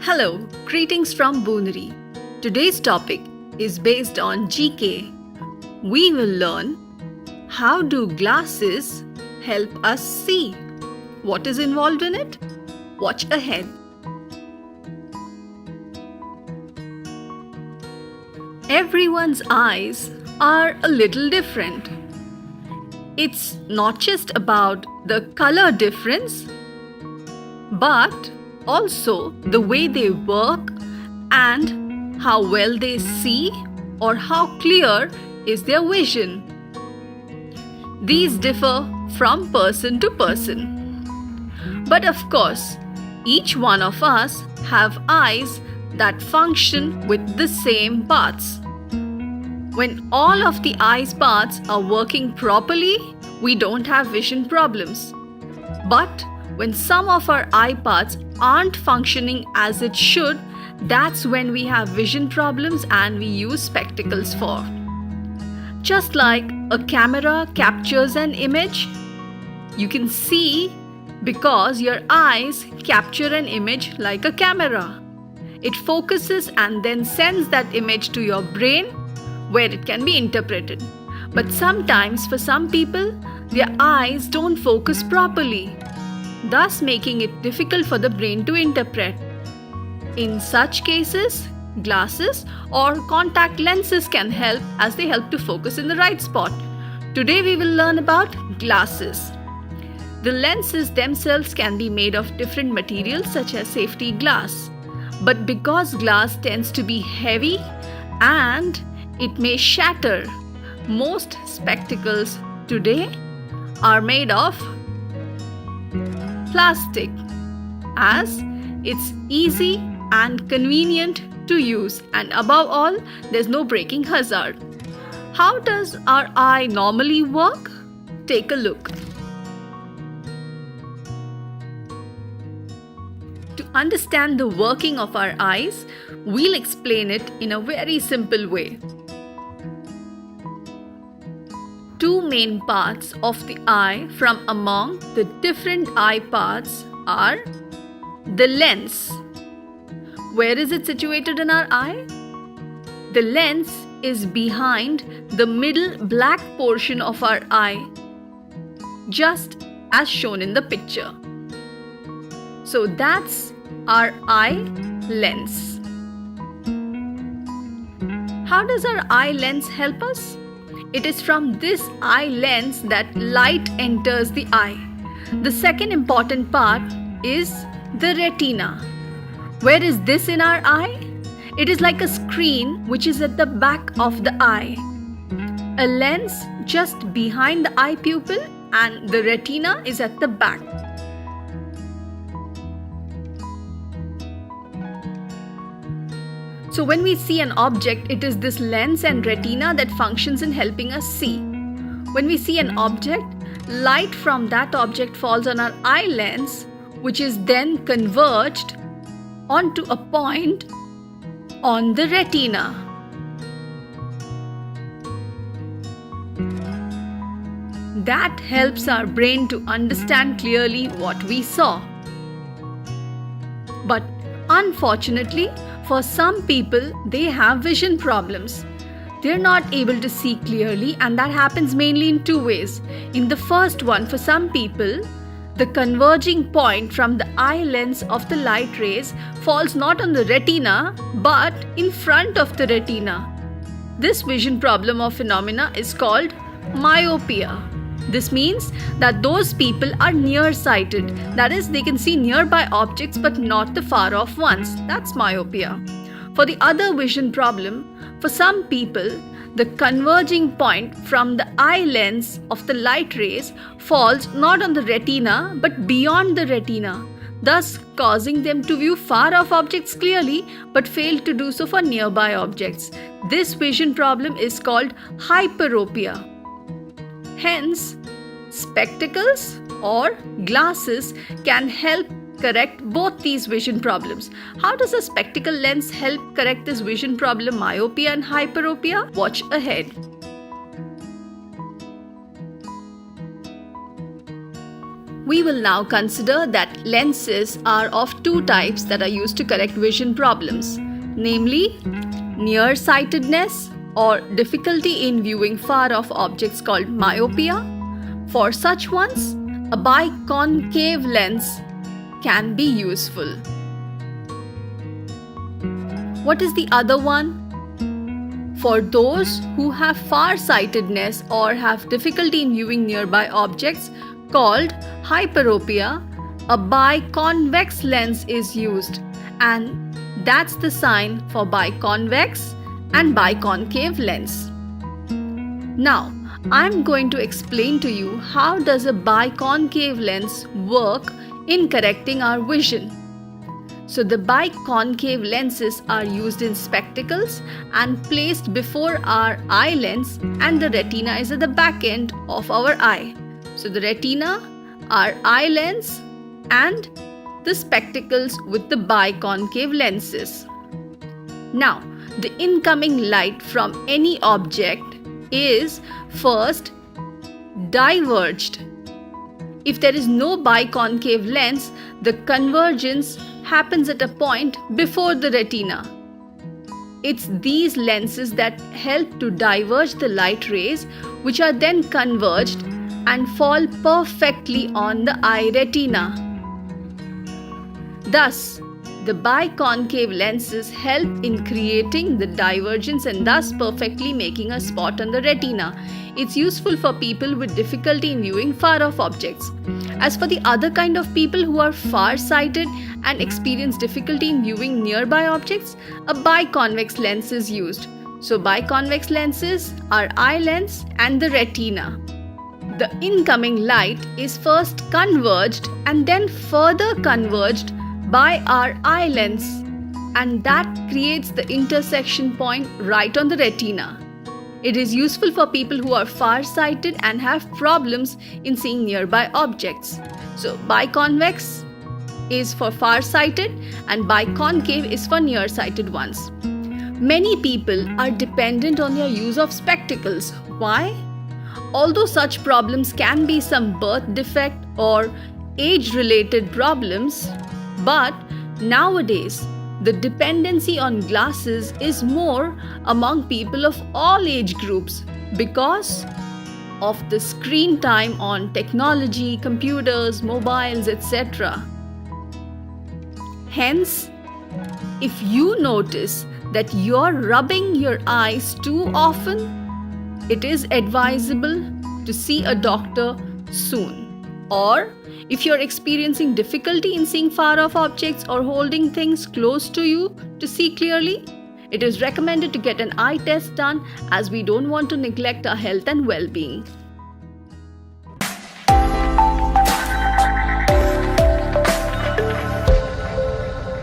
Hello, greetings from Booneri. Today's topic is based on GK. We will learn how do glasses help us see? What is involved in it? Watch ahead. Everyone's eyes are a little different. It's not just about the color difference, but also the way they work and how well they see or how clear is their vision. These differ from person to person. But of course, each one of us have eyes that function with the same parts. When all of the eye's parts are working properly, we don't have vision problems. But when some of our eye parts aren't functioning as it should, that's when we have vision problems and we use spectacles for. Just like a camera captures an image, you can see because your eyes capture an image like a camera. It focuses and then sends that image to your brain where it can be interpreted. But sometimes for some people, their eyes don't focus properly, thus making it difficult for the brain to interpret. In such cases, glasses or contact lenses can help as they help to focus in the right spot. Today we will learn about glasses. The lenses themselves can be made of different materials such as safety glass. But because glass tends to be heavy and it may shatter, most spectacles today are made of plastic, as it's easy and convenient to use, and above all, there's no breaking hazard. How does our eye normally work? Take a look. To understand the working of our eyes, we'll explain it in a very simple way. Two main parts of the eye from among the different eye parts are the lens. Where is it situated in our eye? The lens is behind the middle black portion of our eye, just as shown in the picture. So that's our eye lens. How does our eye lens help us? It is from this eye lens that light enters the eye. The second important part is the retina. Where is this in our eye? It is like a screen which is at the back of the eye. A lens just behind the eye pupil and the retina is at the back. So when we see an object, it is this lens and retina that functions in helping us see. When we see an object, light from that object falls on our eye lens, which is then converged onto a point on the retina. That helps our brain to understand clearly what we saw. But unfortunately, for some people, they have vision problems. They're not able to see clearly, and that happens mainly in two ways. In the first one, for some people, the converging point from the eye lens of the light rays falls not on the retina, but in front of the retina. This vision problem or phenomena is called myopia. This means that those people are nearsighted. That is, they can see nearby objects but not the far off ones. That's myopia. For the other vision problem, for some people, the converging point from the eye lens of the light rays falls not on the retina but beyond the retina, thus causing them to view far off objects clearly but fail to do so for nearby objects. This vision problem is called hyperopia. Hence, spectacles or glasses can help correct both these vision problems. How does a spectacle lens help correct this vision problem, myopia and hyperopia? Watch ahead. We will now consider that lenses are of two types that are used to correct vision problems, namely nearsightedness or difficulty in viewing far off objects called myopia. For such ones, a biconcave lens can be useful. What is the other one? For those who have farsightedness or have difficulty in viewing nearby objects called hyperopia, a biconvex lens is used, and that's the sign for biconvex and biconcave lens. Now, I'm going to explain to you how does a biconcave lens work in correcting our vision. So the biconcave lenses are used in spectacles and placed before our eye lens, and the retina is at the back end of our eye. So the retina, our eye lens, and the spectacles with the biconcave lenses. Now, the incoming light from any object is first diverged. If there is no biconcave lens, the convergence happens at a point before the retina. It's these lenses that help to diverge the light rays, which are then converged and fall perfectly on the eye retina. Thus, the biconcave lenses help in creating the divergence and thus perfectly making a spot on the retina. It's useful for people with difficulty in viewing far off objects. As for the other kind of people who are far-sighted and experience difficulty in viewing nearby objects, a biconvex lens is used. So biconvex lenses are eye lens and the retina. The incoming light is first converged and then further converged by our eye lens, and that creates the intersection point right on the retina. It is useful for people who are far-sighted and have problems in seeing nearby objects. So biconvex is for far-sighted and biconcave is for nearsighted ones. Many people are dependent on their use of spectacles. Why? Although such problems can be some birth defect or age-related problems, but nowadays the dependency on glasses is more among people of all age groups because of the screen time on technology, computers, mobiles, etc. Hence, if you notice that you're rubbing your eyes too often, it is advisable to see a doctor soon. Or if you're experiencing difficulty in seeing far off objects or holding things close to you to see clearly, it is recommended to get an eye test done, as we don't want to neglect our health and well-being.